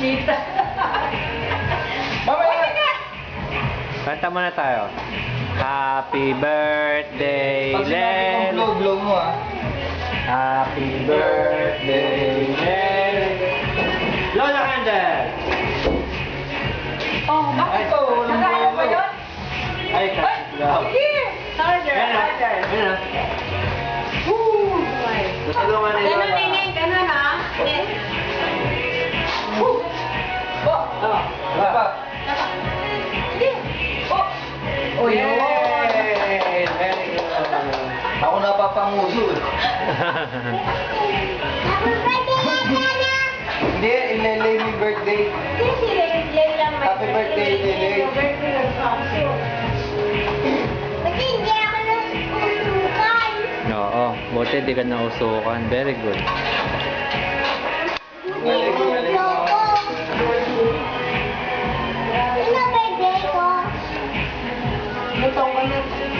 Kita. Mamaya. Kanta muna tayo. Happy birthday, Pag sinabi kong Lel. blow mo ah. Happy birthday, Lel. Blow the candle. Oh, bakit ko? Nakaya ba yun? Ay, Ay, sige. Harder, Ayan na. harder. Ayan na. Woo! Tutulungan ni Ganun, Lola. Neneng, ganun ha. Oh, Ah, wala pa. Sige. Oh. Oh, yun. Yay! Very good. Ako napapanguso eh. Hindi, ilelay mo yung birthday. Happy birthday, Lele. Oo, buti di ka nausukan. Very good. Galing, galing mo. Butong ka na.